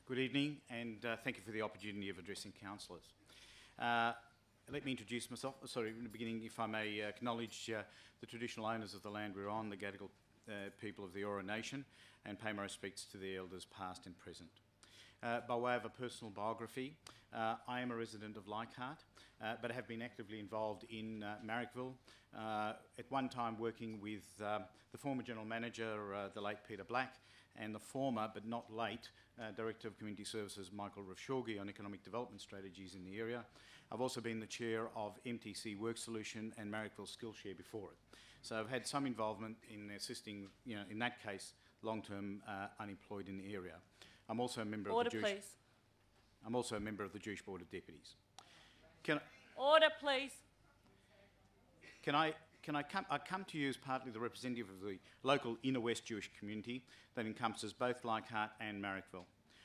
Good evening, and thank you for the opportunity of addressing councillors. Let me introduce myself. Sorry, in the beginning, if I may acknowledge the traditional owners of the land we're on, the Gadigal people of the Eora Nation, and pay my respects to the elders past and present. By way of a personal biography, I am a resident of Leichhardt, but have been actively involved in Marrickville, at one time working with the former General Manager, the late Peter Black, and the former, but not late, Director of Community Services, Michael Rafshorgi, on economic development strategies in the area. I've also been the chair of MTC Work Solution and Marrickville Skillshare before it. So I've had some involvement in assisting, in that case, long-term unemployed in the area. I'm also a member Order, of the Jewish... please. I'm also a member of the Jewish Board of Deputies. Order, please. I come to you as partly the representative of the local inner west Jewish community that encompasses both Leichhardt and Marrickville.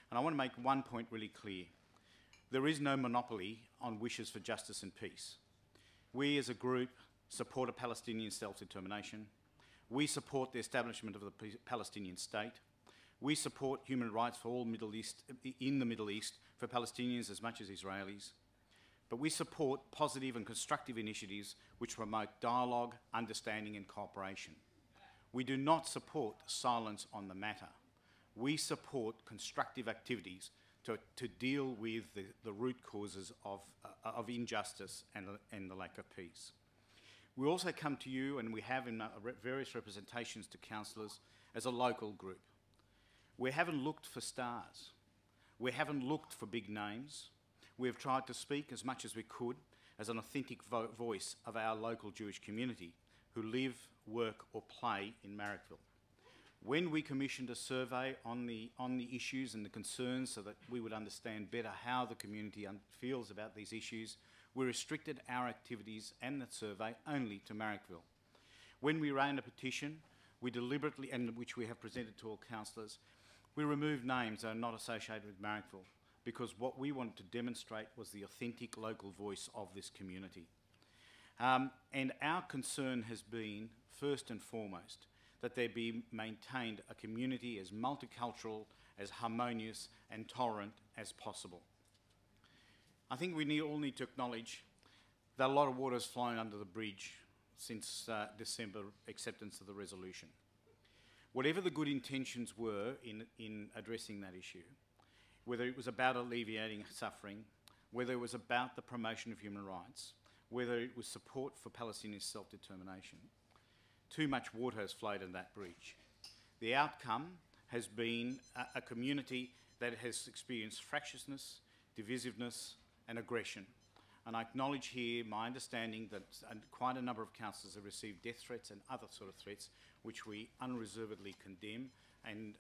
And I want to make one point really clear. There is no monopoly on wishes for justice and peace. We as a group support a Palestinian self-determination. We support the establishment of the Palestinian state. We support human rights for all in the Middle East for Palestinians as much as Israelis. But we support positive and constructive initiatives which promote dialogue, understanding and cooperation. We do not support silence on the matter. We support constructive activities to deal with the root causes of injustice and the lack of peace. We also come to you, and we have in various representations to councillors, as a local group. We haven't looked for stars. We haven't looked for big names. We have tried to speak as much as we could as an authentic voice of our local Jewish community who live, work or play in Marrickville. When we commissioned a survey on the issues and the concerns so that we would understand better how the community feels about these issues, we restricted our activities and that survey only to Marrickville. When we ran a petition, we deliberately, and which we have presented to all councillors, we removed names that are not associated with Marrickville because what we wanted to demonstrate was the authentic local voice of this community. And our concern has been, first and foremost, that there be maintained a community as multicultural, as harmonious and tolerant as possible. I think we all need to acknowledge that a lot of water has flown under the bridge since December acceptance of the resolution. Whatever the good intentions were in addressing that issue, whether it was about alleviating suffering, whether it was about the promotion of human rights, whether it was support for Palestinian self-determination, too much water has flowed in that bridge. The outcome has been a community that has experienced fractiousness, divisiveness and aggression. And I acknowledge here my understanding that quite a number of councillors have received death threats and other sort of threats which we unreservedly condemn and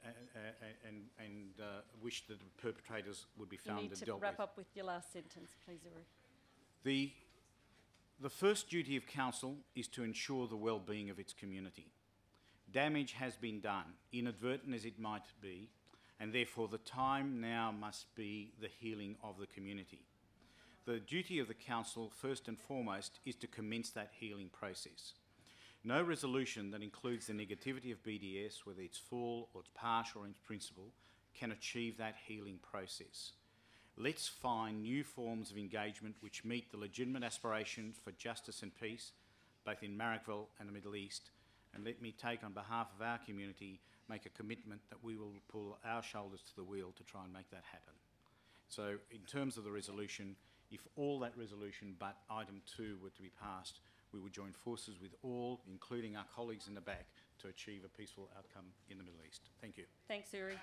wish that the perpetrators would be found and dealt with. You need to wrap up with your last sentence, please, Uri. The first duty of council is to ensure the well-being of its community. Damage has been done, inadvertent as it might be, and therefore the time now must be the healing of the community. The duty of the council, first and foremost, is to commence that healing process. No resolution that includes the negativity of BDS, whether it's full or it's partial or in principle, can achieve that healing process. Let's find new forms of engagement which meet the legitimate aspirations for justice and peace, both in Marrickville and the Middle East. And let me take, on behalf of our community, make a commitment that we will pull our shoulders to the wheel to try and make that happen. So in terms of the resolution, if all that resolution but item 2 were to be passed, we would join forces with all, including our colleagues in the back, to achieve a peaceful outcome in the Middle East. Thank you. Thanks, Uri.